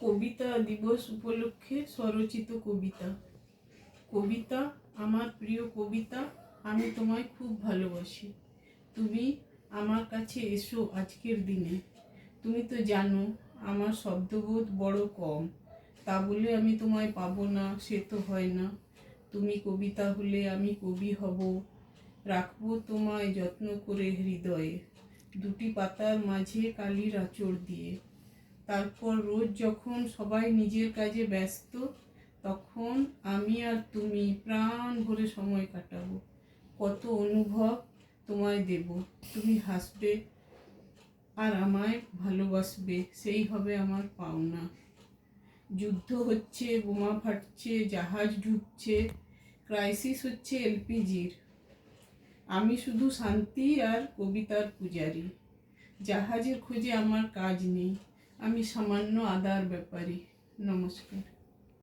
কবিতা দিবস উপলক্ষে স্বরচিত কবিতা। কবিতা, আমার প্রিয় কবিতা, আমি তোমায় খুব ভালোবাসি। তুমি আমার কাছে এসো আজকের দিনে। তুমি তো জানো আমার শব্দবোধ বড় কম, তা বলে আমি তোমায় পাবো না সে তো হয় না। তুমি কবিতা হলে আমি কবি হব, রাখবো তোমায় যত্ন করে হৃদয়ে, দুটি পাতার মাঝে কালির আঁচড় দিয়ে। তারপর রোজ যখন সবাই নিজের কাজে ব্যস্ত, তখন আমি আর তুমি প্রাণ ভরে সময় কাটাবো। কত অনুভব তোমায় দেব, তুমি হাসবে আর আমায় ভালোবাসবে, সেই হবে আমার পাওনা। যুদ্ধ হচ্ছে, বোমা ফাটছে, জাহাজ ঢুকছে, ক্রাইসিস হচ্ছে এলপিজির। আমি শুধু শান্তি আর কবিতার পূজারি। জাহাজের খোঁজে আমার কাজ নেই, আমি সামান্য আদার ব্যাপারী। নমস্কার।